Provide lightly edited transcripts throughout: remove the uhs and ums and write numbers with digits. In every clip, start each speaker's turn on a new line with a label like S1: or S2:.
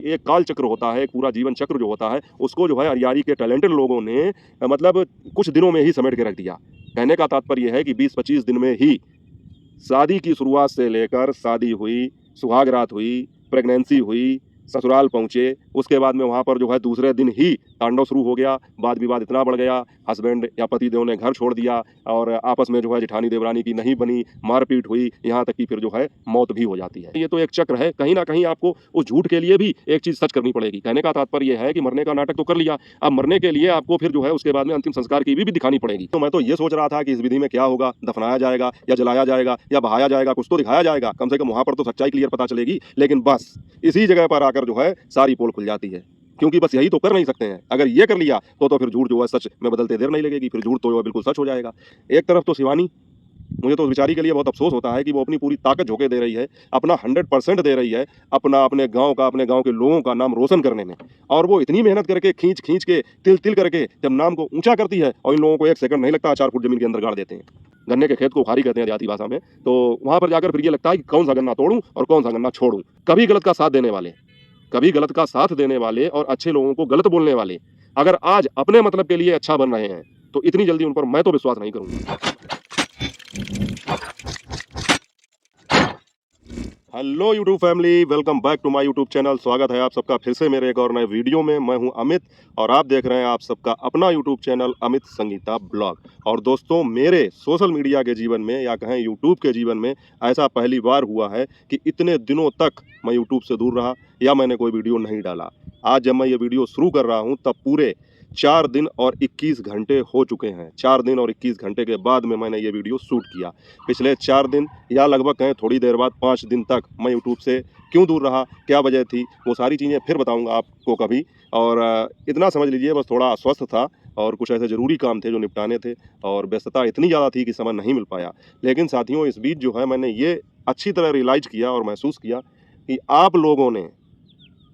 S1: एक काल चक्र होता है, एक पूरा जीवन चक्र जो होता है, उसको जो है अरियारी के टैलेंटेड लोगों ने मतलब कुछ दिनों में ही समेट के रख दिया। कहने का तात्पर्य है कि 20-25 दिन में ही शादी की शुरुआत से लेकर शादी हुई, सुहागरात हुई, प्रेगनेंसी हुई, ससुराल पहुँचे, उसके बाद में वहाँ पर जो है दूसरे दिन ही तांडव शुरू हो गया, वाद-विवाद इतना बढ़ गया, हस्बैंड या पति-देव ने घर छोड़ दिया और आपस में जो है जेठानी-देवरानी की नहीं बनी, मार-पीट हुई, यहाँ तक कि फिर जो है मौत भी हो जाती है। ये तो एक चक्र है, कहीं न कहीं आपको उस झूठ के लिए भी एक चीज़ सच करनी पड़ेगी। कहने का तात्पर्य ये है कि मरने का नाटक तो कर लिया, अब मरने के लिए आपको फिर जो है उसके बाद में अंतिम संस्कार की भी दिखानी पड़ेगी। तो मैं तो ये सोच रहा था कि इस विधि में क्या होगा, दफनाया जाएगा या जलाया जाएगा या बहाया जाएगा, कुछ तो दिखाया जाएगा, कम से कम वहाँ पर तो सच्चाई क्लियर पता चलेगी। लेकिन बस इसी जगह पर आकर जो है सारी पोल खुल जाती है, क्योंकि बस यही तो कर नहीं सकते हैं। अगर ये कर लिया तो फिर झूठ जो है सच में बदलते देर नहीं लगेगी, फिर झूठ तो जो है बिल्कुल सच हो जाएगा। एक तरफ तो शिवानी, मुझे तो उस बेचारी के लिए बहुत अफ़सोस होता है कि वो अपनी पूरी ताकत झोंके दे रही है, अपना 100% दे रही है, अपने गाँव का, अपने गाँव के लोगों का नाम रोशन करने में। और वो इतनी मेहनत करके, खींच-खींच के, तिल-तिल करके जब नाम को ऊँचा करती है और इन लोगों को 1 सेकंड नहीं लगता 4 फुट ज़मीन के अंदर गाड़ देते हैं। गन्ने के खेत को उखाड़ी कहते हैं देहाती भाषा में। तो वहाँ पर जाकर फिर ये लगता है कि कौन-सा गन्ना तोड़ूँ और कौन-सा गन्ना छोड़ूँ। कभी गलत का साथ देने वाले, कभी गलत का साथ देने वाले और अच्छे लोगों को गलत बोलने वाले, अगर आज अपने मतलब के लिए अच्छा बन रहे हैं, तो इतनी जल्दी उन पर मैं तो विश्वास नहीं करूँगा। Hello YouTube family, welcome back to my YouTube channel. स्वागत है आप सबका फिर से मेरे एक और नए वीडियो में। मैं हूं अमित और आप देख रहे हैं आप सबका अपना YouTube channel Amit Sangeeta blog. और दोस्तों, मेरे सोशल मीडिया के जीवन में या कहें यूट्यूब के जीवन में ऐसा पहली बार हुआ है कि इतने दिनों तक मैं यूट्यूब से दूर रहा या मैंने कोई वीडियो नहीं डाला। आज जब मैं ये वीडियो शुरू कर रहा हूँ तब पूरे 4 दिन और 21 घंटे हो चुके हैं। 4 दिन और 21 घंटे के बाद में मैंने ये वीडियो शूट किया। पिछले 4 दिन या लगभग कहें थोड़ी देर बाद 5 दिन तक मैं यूट्यूब से क्यों दूर रहा, क्या वजह थी, वो सारी चीज़ें फिर बताऊंगा आपको कभी। और इतना समझ लीजिए, बस थोड़ा अस्वस्थ था और कुछ ऐसे ज़रूरी काम थे जो निपटाने थे और व्यस्तता इतनी ज़्यादा थी कि समय नहीं मिल पाया। लेकिन साथियों, इस बीच जो है मैंने ये अच्छी तरह रियलाइज़ किया और महसूस किया कि आप लोगों ने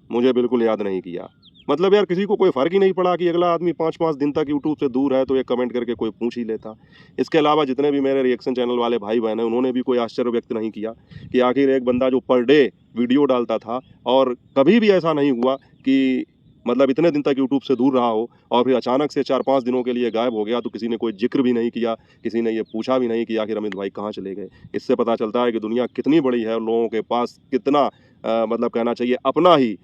S1: मुझे बिल्कुल याद नहीं किया। मतलब यार, किसी को कोई फ़र्क ही नहीं पड़ा कि अगला आदमी 5-5 दिन तक यूट्यूब से दूर है तो ये कमेंट करके कोई पूछ ही लेता। इसके अलावा जितने भी मेरे रिएक्शन चैनल वाले भाई-बहन हैं, उन्होंने भी कोई आश्चर्य व्यक्त नहीं किया कि आखिर एक बंदा जो पर डे वीडियो डालता था और कभी भी ऐसा नहीं हुआ कि मतलब इतने दिन तक यूट्यूब से दूर रहा हो और फिर अचानक से 4-5 दिनों के लिए गायब हो गया, तो किसी ने कोई ज़िक्र भी नहीं किया, किसी ने ये पूछा भी नहीं कि आखिर अमित भाई कहाँ चले गए। इससे पता चलता है कि दुनिया कितनी बड़ी है और लोगों के पास कितना मतलब कहना चाहिए अपना ही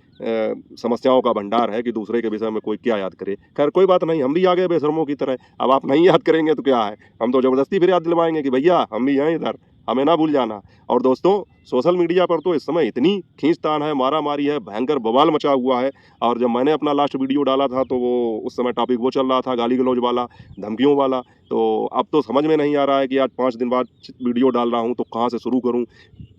S1: समस्याओं का भंडार है कि दूसरे के विषय में कोई क्या याद करे। खैर कोई बात नहीं, हम भी आ गए बेशर्मों की तरह। अब आप नहीं याद करेंगे तो क्या है, हम तो ज़बरदस्ती फिर याद दिलवाएँगे कि भैया हम भी हैं इधर, हमें ना भूल जाना। और दोस्तों, सोशल मीडिया पर तो इस समय इतनी खींचतान है, मारा-मारी है, भयंकर बवाल मचा हुआ है। और जब मैंने अपना लास्ट वीडियो डाला था तो वो उस समय टॉपिक वो चल रहा था, गाली-गलौज वाला, धमकियों वाला। तो अब तो समझ में नहीं आ रहा है कि आज 5 दिन बाद वीडियो डाल रहा हूँ तो कहाँ से शुरू करूँ।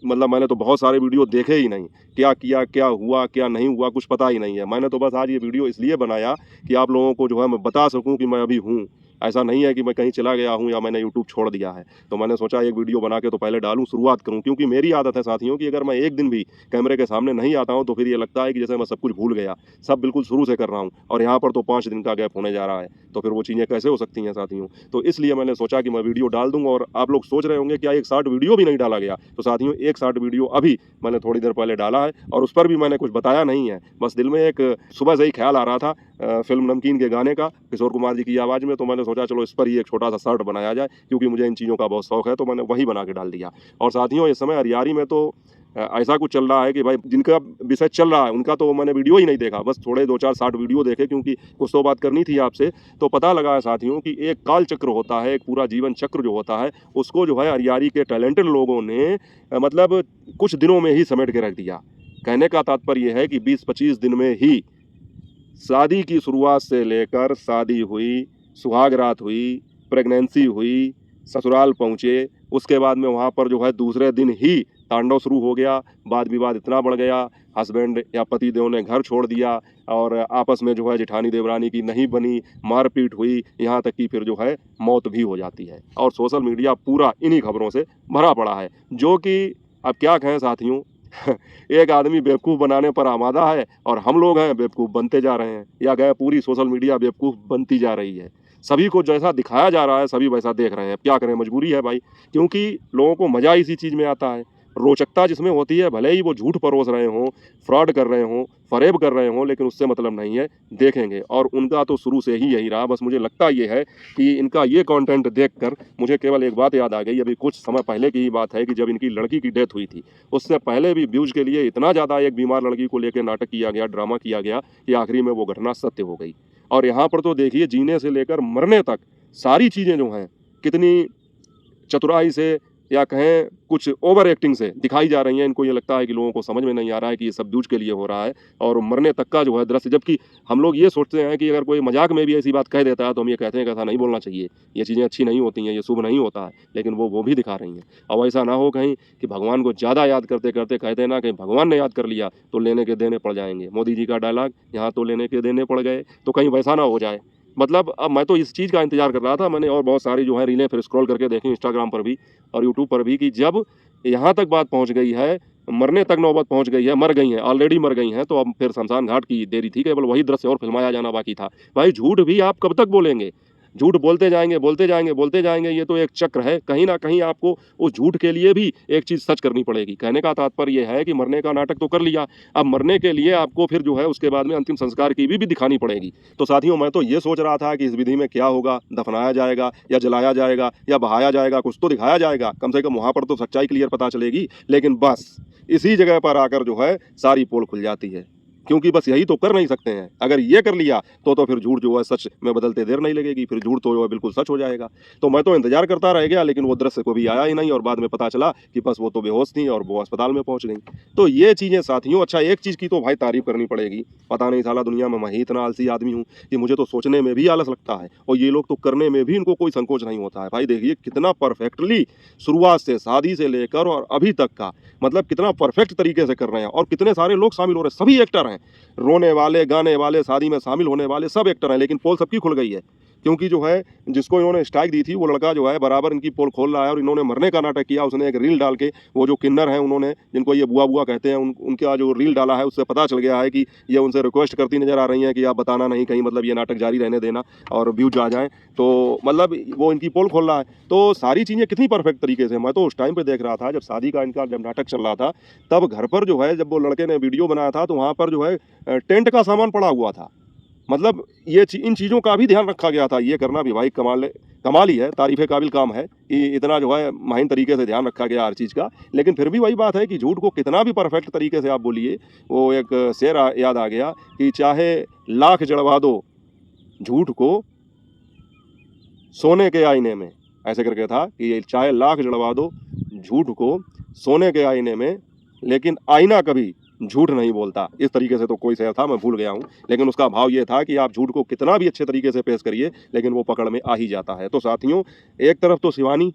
S1: मतलब मैंने तो बहुत सारे वीडियो देखे ही नहीं, क्या किया, क्या हुआ, क्या नहीं हुआ, कुछ पता ही नहीं है। मैंने तो बस आज ये वीडियो इसलिए बनाया कि आप लोगों को जो है मैं बता सकूँ कि मैं अभी हूँ। ऐसा नहीं है कि मैं कहीं चला गया हूँ या मैंने यूट्यूब छोड़ दिया है। तो मैंने सोचा एक वीडियो बना के तो पहले डालूँ, शुरुआत करूँ, क्योंकि मेरी आदत है साथियों कि अगर मैं एक दिन भी कैमरे के सामने नहीं आता हूँ तो फिर ये लगता है कि जैसे मैं सब कुछ भूल गया, सब बिल्कुल शुरू से कर रहा हूँ और यहाँ पर तो 5 दिन का गैप होने जा रहा है। तो फिर वो चीज़ें कैसे हो सकती हैं साथियों? तो इसलिए मैंने सोचा कि मैं वीडियो डाल दूँ। और आप लोग सोच रहे होंगे क्या एक शॉर्ट वीडियो भी नहीं डाला गया? तो साथियों, एक शॉर्ट वीडियो अभी मैंने थोड़ी देर पहले डाला है और उस पर भी मैंने कुछ बताया नहीं है। बस दिल में एक सुबह से ही ख्याल आ रहा था फ़िल्म नमकीन के गाने का, किशोर कुमार जी की आवाज़ में। तो मैंने सोचा चलो इस पर ही एक छोटा-सा शॉर्ट बनाया जाए, क्योंकि मुझे इन चीज़ों का बहुत शौक है, तो मैंने वही बना के डाल दिया। और साथियों, इस समय अरियारी में तो ऐसा कुछ चल रहा है कि भाई जिनका विषय चल रहा है उनका तो मैंने वीडियो ही नहीं देखा, बस थोड़े 2-4 शॉर्ट वीडियो देखे, क्योंकि कुछ तो बात करनी थी आपसे। तो पता लगा है साथियों कि एक काल चक्र होता है, एक पूरा जीवन चक्र जो होता है, उसको जो है अरियारी के टैलेंटेड लोगों ने मतलब कुछ दिनों में ही समेट के रख दिया। कहने का तात्पर्य है कि 20-25 दिन में ही शादी की शुरुआत से लेकर शादी हुई, सुहागरात हुई, प्रेगनेंसी हुई, ससुराल पहुँचे, उसके बाद में वहाँ पर जो है दूसरे दिन ही तांडव शुरू हो गया, वाद-विवाद इतना बढ़ गया, हस्बैंड या पति-देव ने घर छोड़ दिया और आपस में जो है जेठानी-देवरानी की नहीं बनी, मार-पीट हुई, यहाँ तक कि फिर जो है मौत भी हो जाती है। और सोशल मीडिया पूरा इन्हीं खबरों से भरा पड़ा है, जो कि अब क्या कहें साथियों एक आदमी बेवकूफ़ बनाने पर आमादा है और हम लोग हैं बेवकूफ़ बनते जा रहे हैं, या गए पूरी सोशल मीडिया बेवकूफ़ बनती जा रही है। सभी को जैसा दिखाया जा रहा है सभी वैसा देख रहे हैं। अब क्या करें, मजबूरी है भाई, क्योंकि लोगों को मज़ा इसी चीज़ में आता है। रोचकता जिसमें होती है, भले ही वो झूठ परोस रहे हों, फ्रॉड कर रहे हों, फ़रेब कर रहे हों, लेकिन उससे मतलब नहीं है, देखेंगे। और उनका तो शुरू से ही यही रहा। बस मुझे लगता ये है कि इनका ये कंटेंट देखकर मुझे केवल एक बात याद आ गई। अभी कुछ समय पहले की ही बात है कि जब इनकी लड़की की डेथ हुई थी, उससे पहले भी व्यूज़ के लिए इतना ज़्यादा एक बीमार लड़की को लेके नाटक किया गया, ड्रामा किया गया कि आखिरी में वो घटना सत्य हो गई। और यहाँ पर तो देखिए, जीने से लेकर मरने तक सारी चीज़ें जो हैं, कितनी चतुराई से या कहें कुछ ओवर एक्टिंग से दिखाई जा रही हैं। इनको ये लगता है कि लोगों को समझ में नहीं आ रहा है कि ये सब व्यूज़ के लिए हो रहा है, और मरने तक का जो है दृश्य। जबकि हम लोग ये सोचते हैं कि अगर कोई मजाक में भी ऐसी बात कह देता है तो हम ये कहते हैं कि ऐसा नहीं बोलना चाहिए, ये चीज़ें अच्छी नहीं होती हैं, ये शुभ नहीं होता है, लेकिन वो भी दिखा रही हैं। अब ऐसा ना हो कहीं कि भगवान को ज़्यादा याद करते करते कहते हैं ना, कहीं भगवान ने याद कर लिया तो लेने के देने पड़ जाएंगे। मोदी जी का डायलॉग, यहाँ तो लेने के देने पड़ गए, तो कहीं वैसा ना हो जाए। मतलब अब मैं तो इस चीज़ का इंतज़ार कर रहा था। मैंने और बहुत सारी जो है रीलें फिर स्क्रॉल करके देखी इंस्टाग्राम पर भी और यूट्यूब पर भी, कि जब यहाँ तक बात पहुँच गई है, मरने तक नौबत पहुँच गई है, मर गई हैं, ऑलरेडी मर गई हैं, तो अब फिर शमशान घाट की देरी थी, केवल वही दृश्य और फिल्माया जाना बाकी था। भाई झूठ भी आप कब तक बोलेंगे? झूठ बोलते जाएँगे, बोलते जाएँगे, बोलते जाएँगे, ये तो एक चक्र है। कहीं न कहीं आपको उस झूठ के लिए भी एक चीज़ सच करनी पड़ेगी। कहने का तात्पर्य ये है कि मरने का नाटक तो कर लिया, अब मरने के लिए आपको फिर जो है उसके बाद में अंतिम संस्कार की भी दिखानी पड़ेगी। तो साथियों, मैं तो ये सोच रहा था कि इस विधि में क्या होगा, दफनाया जाएगा या जलाया जाएगा या बहाया जाएगा, कुछ तो दिखाया जाएगा, कम से कम वहाँ पर तो सच्चाई क्लियर पता चलेगी। लेकिन बस इसी जगह पर आकर जो है सारी पोल खुल जाती है, क्योंकि बस यही तो कर नहीं सकते हैं। अगर ये कर लिया तो फिर झूठ जो है सच में बदलते देर नहीं लगेगी, फिर झूठ तो जो है बिल्कुल सच हो जाएगा। तो मैं तो इंतजार करता रह गया, लेकिन वो दृश्य को भी आया ही नहीं, और बाद में पता चला कि बस वो तो बेहोश थी और वो अस्पताल में पहुंच गई। तो ये चीज़ें साथियों, अच्छा एक चीज़ की तो भाई तारीफ करनी पड़ेगी। पता नहीं साला दुनिया में मैं ही इतना आलसी आदमी हूँ कि मुझे तो सोचने में भी आलस लगता है, और ये लोग तो करने में भी इनको कोई संकोच नहीं होता है। भाई देखिए कितना परफेक्टली शुरुआत से, शादी से लेकर और अभी तक का, मतलब कितना परफेक्ट तरीके से कर रहे हैं, और कितने सारे लोग शामिल हो रहे हैं। सभी एक्टर हैं, रोने वाले, गाने वाले, शादी में शामिल होने वाले, सब एक्टर हैं। लेकिन पोल सबकी खुल गई है, क्योंकि जो है जिसको इन्होंने स्ट्राइक दी थी वो लड़का जो है बराबर इनकी पोल खोल रहा है, और इन्होंने मरने का नाटक किया। उसने एक रील डाल के, वो जो किन्नर हैं उन्होंने, जिनको ये बुआ बुआ कहते हैं, उनका जो रील डाला है उससे पता चल गया है कि ये उनसे रिक्वेस्ट करती नजर आ रही हैं कि आप बताना नहीं कहीं, मतलब ये नाटक जारी रहने देना और व्यूज आ जाएं। तो मतलब वो इनकी पोल खोल रहा है। तो सारी चीज़ें कितनी परफेक्ट तरीके से, मैं तो उस टाइम पे देख रहा था जब शादी का इनका जब नाटक चल रहा था, तब घर पर जो है जब वो लड़के ने वीडियो बनाया था तो वहाँ पर जो है टेंट का सामान पड़ा हुआ था। मतलब ये इन चीज़ों का भी ध्यान रखा गया था। ये करना भी भाई कमाल ही है, तारीफ़े काबिल काम है कि इतना जो है माहिन तरीके से ध्यान रखा गया हर चीज़ का। लेकिन फिर भी वही बात है कि झूठ को कितना भी परफेक्ट तरीके से आप बोलिए, वो एक शेर याद आ गया कि चाहे लाख जड़वा दो झूठ को सोने के आईने में, ऐसे करके था कि चाहे लाख जड़वा दो झूठ को सोने के आईने में, लेकिन आईना कभी झूठ नहीं बोलता। इस तरीके से तो कोई शेर था, मैं भूल गया हूँ, लेकिन उसका भाव ये था कि आप झूठ को कितना भी अच्छे तरीके से पेश करिए, लेकिन वो पकड़ में आ ही जाता है। तो साथियों, एक तरफ तो शिवानी,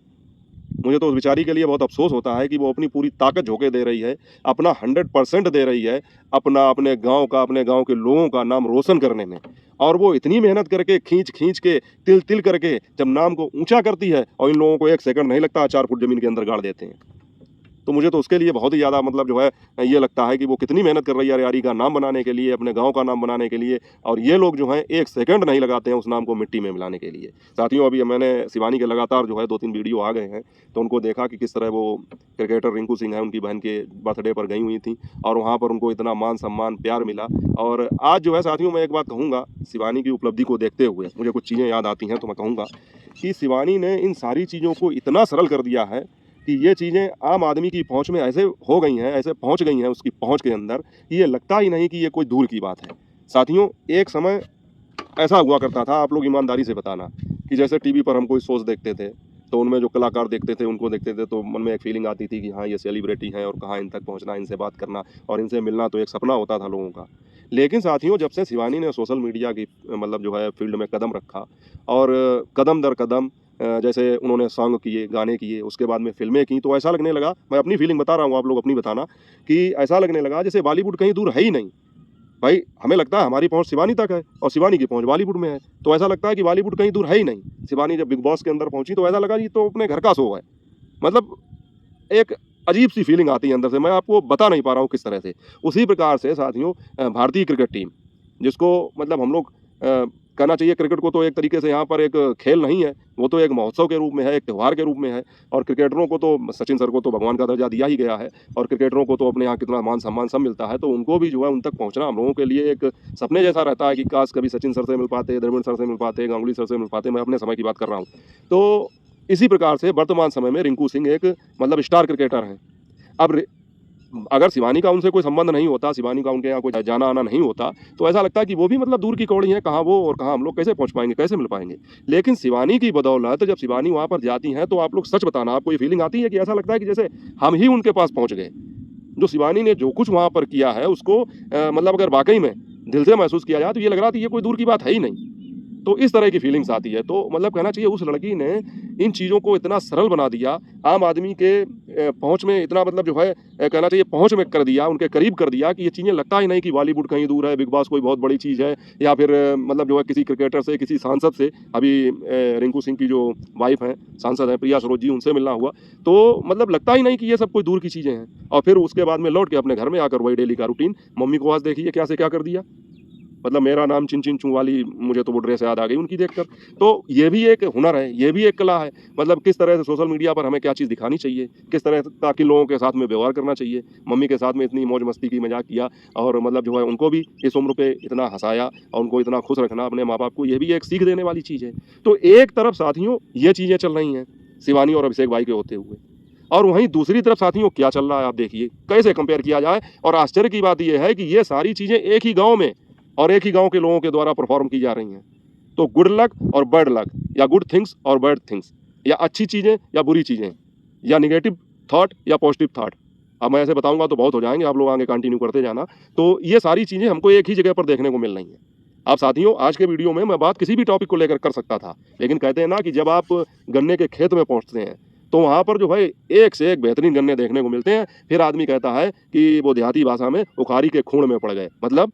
S1: मुझे तो उस बेचारी के लिए बहुत अफसोस होता है कि वो अपनी पूरी ताकत झोंके दे रही है, अपना 100% दे रही है, अपने गांव का, अपने गांव के लोगों का नाम रोशन करने में। और वो इतनी मेहनत करके, खींच के, तिल तिल करके जब नाम को ऊंचा करती है, और इन लोगों को 1 सेकंड नहीं लगता, 4 फुट ज़मीन के अंदर गाड़ देते हैं। तो मुझे तो उसके लिए बहुत ही ज़्यादा मतलब जो है ये लगता है कि वो कितनी मेहनत कर रही है अरियारी का नाम बनाने के लिए, अपने गांव का नाम बनाने के लिए, और ये लोग जो हैं 1 सेकंड नहीं लगाते हैं उस नाम को मिट्टी में मिलाने के लिए। साथियों, अभी मैंने शिवानी के लगातार जो है 2-3 वीडियो आ गए हैं, तो उनको देखा कि किस तरह वो क्रिकेटर रिंकू सिंह है, उनकी बहन के बर्थडे पर गई हुई थी, और वहाँ पर उनको इतना मान सम्मान प्यार मिला। और आज जो है साथियों, मैं एक बात कहूँगा, शिवानी की उपलब्धि को देखते हुए मुझे कुछ चीज़ें याद आती हैं, तो मैं कहूँगा कि शिवानी ने इन सारी चीज़ों को इतना सरल कर दिया है कि ये चीज़ें आम आदमी की पहुंच में ऐसे हो गई हैं, ऐसे पहुंच गई हैं उसकी पहुंच के अंदर, कि ये लगता ही नहीं कि ये कोई दूर की बात है। साथियों, एक समय ऐसा हुआ करता था, आप लोग ईमानदारी से बताना, कि जैसे टीवी पर हम कोई शोज़ देखते थे, तो उनमें जो कलाकार देखते थे, उनको देखते थे, तो मन में एक फीलिंग आती थी कि हाँ, ये सेलिब्रिटी हैं, और कहाँ इन तक पहुँचना, इनसे बात करना और इनसे मिलना तो एक सपना होता था लोगों का। लेकिन साथियों, जब से शिवानी ने सोशल मीडिया की मतलब जो है फील्ड में कदम रखा, और कदम दर कदम जैसे उन्होंने सॉन्ग किए, गाने किए, उसके बाद में फ़िल्में की, तो ऐसा लगने लगा, मैं अपनी फीलिंग बता रहा हूँ, आप लोग अपनी बताना, कि ऐसा लगने लगा जैसे बॉलीवुड कहीं दूर है ही नहीं। भाई हमें लगता है हमारी पहुँच शिवानी तक है, और शिवानी की पहुँच बॉलीवुड में है, तो ऐसा लगता है कि बॉलीवुड कहीं दूर है ही नहीं। शिवानी जब बिग बॉस के अंदर पहुँची तो ऐसा लगा कि तो अपने घर का शो है। मतलब एक अजीब सी फीलिंग आती है अंदर से, मैं आपको बता नहीं पा रहा हूँ किस तरह से। उसी प्रकार से साथियों, भारतीय क्रिकेट टीम, जिसको मतलब हम लोग कहना चाहिए क्रिकेट को तो एक तरीके से यहाँ पर एक खेल नहीं है, वो तो एक महोत्सव के रूप में है, एक त्यौहार के रूप में है। और क्रिकेटरों को तो सचिन सर को तो भगवान का दर्जा दिया ही गया है और क्रिकेटरों को तो अपने यहाँ कितना मान सम्मान सब मिलता है, तो उनको भी जो है उन तक पहुँचना हम लोगों के लिए एक सपने जैसा रहता है कि काश कभी सचिन सर से मिल पाते, द्रविड़ सर से मिल पाते, गांगुली सर से मिल पाते। मैं अपने समय की बात कर रहा हूँ। तो इसी प्रकार से वर्तमान समय में रिंकू सिंह एक मतलब स्टार क्रिकेटर हैं। अब अगर शिवानी का उनसे कोई संबंध नहीं होता, शिवानी का उनके यहाँ कोई जाना आना नहीं होता, तो ऐसा लगता है कि वो भी मतलब दूर की कौड़ी है, कहाँ वो और कहाँ हम लोग, कैसे पहुँच पाएंगे, कैसे मिल पाएंगे। लेकिन शिवानी की बदौलत जब शिवानी वहाँ पर जाती हैं तो आप लोग सच बताना, आपको ये फीलिंग आती है कि ऐसा लगता है कि जैसे हम ही उनके पास पहुँच गए। जो शिवानी ने जो कुछ वहाँ पर किया है उसको मतलब अगर वाकई में दिल से महसूस किया जाए तो ये लग रहा था ये कोई दूर की बात है ही नहीं। तो इस तरह की फीलिंग्स आती है। तो मतलब कहना चाहिए उस लड़की ने इन चीज़ों को इतना सरल बना दिया, आम आदमी के पहुँच में इतना मतलब जो है कहना चाहिए पहुँच में कर दिया, उनके करीब कर दिया कि ये चीज़ें लगता ही नहीं कि बॉलीवुड कहीं दूर है, बिग बॉस कोई बहुत बड़ी चीज़ है या फिर मतलब जो है किसी क्रिकेटर से, किसी सांसद से। अभी रिंकू सिंह की जो वाइफ हैं, सांसद हैं प्रिया सरोज जी, उनसे मिलना हुआ। तो मतलब लगता ही नहीं कि ये सब कोई दूर की चीज़ें हैं। और फिर उसके बाद में लौट के अपने घर में आकर वही डेली का रूटीन, मम्मी को आज देखिए क्या से क्या कर दिया। मतलब मेरा नाम चिन चिन चू वाली, मुझे तो वो ड्रेस याद आ गई उनकी देखकर। तो ये भी एक हुनर है, ये भी एक कला है। मतलब किस तरह से सोशल मीडिया पर हमें क्या चीज़ दिखानी चाहिए, किस तरह से ताकि लोगों के साथ में व्यवहार करना चाहिए। मम्मी के साथ में इतनी मौज मस्ती की, मजाक किया और मतलब जो है उनको भी इस उम्र पे इतना हंसाया और उनको इतना खुश रखना अपने माँ बाप को, ये भी एक सीख देने वाली चीज़ है। तो एक तरफ साथियों ये चीज़ें चल रही हैं शिवानी और अभिषेक भाई के होते हुए, और वहीं दूसरी तरफ साथियों क्या चल रहा है आप देखिए, कैसे कंपेयर किया जाए। और आश्चर्य की बात यह है कि ये सारी चीज़ें एक ही गाँव में और एक ही गांव के लोगों के द्वारा परफॉर्म की जा रही हैं। तो गुड लक और बैड लक, या गुड थिंग्स और बैड थिंग्स, या अच्छी चीज़ें या बुरी चीज़ें, या निगेटिव थॉट या पॉजिटिव थॉट। अब मैं ऐसे बताऊंगा तो बहुत हो जाएंगे, आप लोग आगे कंटिन्यू करते जाना। तो ये सारी चीज़ें हमको एक ही जगह पर देखने को मिल रही हैं। आप साथियों आज के वीडियो में मैं बात किसी भी टॉपिक को लेकर कर सकता था, लेकिन कहते हैं ना कि जब आप गन्ने के खेत में पहुँचते हैं तो वहाँ पर जो है एक से एक बेहतरीन गन्ने देखने को मिलते हैं। फिर आदमी कहता है कि वो देहाती भाषा में उखारी के खूण में पड़ गए, मतलब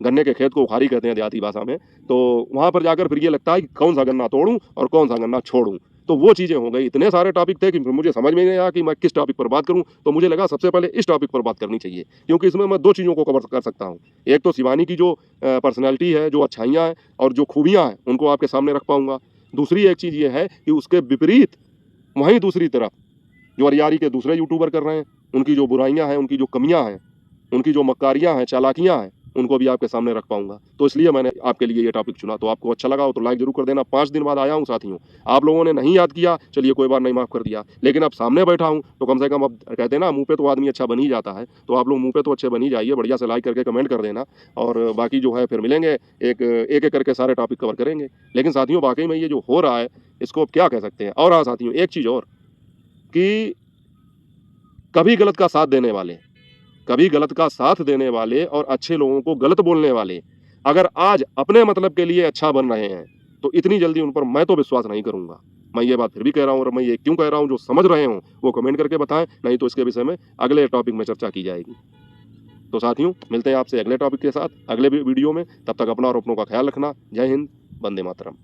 S1: गन्ने के खेत को उखारी कहते हैं देहाती भाषा में। तो वहाँ पर जाकर फिर ये लगता है कि कौन सा गन्ना तोड़ूं और कौन सा गन्ना छोड़ूं। तो वो चीज़ें हो गई। इतने सारे टॉपिक थे कि मुझे समझ में नहीं आया कि मैं किस टॉपिक पर बात करूं। तो मुझे लगा सबसे पहले इस टॉपिक पर बात करनी चाहिए, क्योंकि इसमें मैं दो चीज़ों को कवर कर सकता हूं। एक तो शिवानी की जो पर्सनैलिटी है, जो अच्छाइयाँ हैं और जो खूबियाँ हैं, उनको आपके सामने रख पाऊँगा। दूसरी एक चीज़ ये है कि उसके विपरीत वहीं दूसरी तरफ जो अरियारी के दूसरे यूट्यूबर कर रहे हैं, उनकी जो बुराइयाँ हैं, उनकी जो कमियाँ हैं, उनकी जो मक्कारियाँ हैं, चालाकियाँ हैं, उनको भी आपके सामने रख पाऊंगा। तो इसलिए मैंने आपके लिए ये टॉपिक चुना। तो आपको अच्छा लगा हो तो लाइक जरूर कर देना। 5 दिन बाद आया हूँ साथियों, आप लोगों ने नहीं याद किया, चलिए कोई बात नहीं, माफ़ कर दिया। लेकिन अब सामने बैठा हूँ तो कम से कम, अब कहते हैं ना मुँह पे तो आदमी अच्छा बन ही जाता है, तो आप लोग मुँह पे तो अच्छे बन ही जाइए, बढ़िया से लाइक करके कमेंट कर देना। और बाकी जो है फिर मिलेंगे, एक एक करके सारे टॉपिक कवर करेंगे। लेकिन साथियों वाकई में ये जो हो रहा है इसको अब क्या कह सकते हैं। और हाँ साथियों एक चीज़ और, कि कभी गलत का साथ देने वाले, कभी गलत का साथ देने वाले और अच्छे लोगों को गलत बोलने वाले अगर आज अपने मतलब के लिए अच्छा बन रहे हैं तो इतनी जल्दी उन पर मैं तो विश्वास नहीं करूंगा। मैं ये बात फिर भी कह रहा हूं, और मैं ये क्यों कह रहा हूं, जो समझ रहे हो वो कमेंट करके बताएं, नहीं तो इसके विषय में अगले टॉपिक में चर्चा की जाएगी। तो साथियों मिलते हैं आपसे अगले टॉपिक के साथ अगले वीडियो में। तब तक अपना और अपनों का ख्याल रखना। जय हिंद, वंदे मातरम।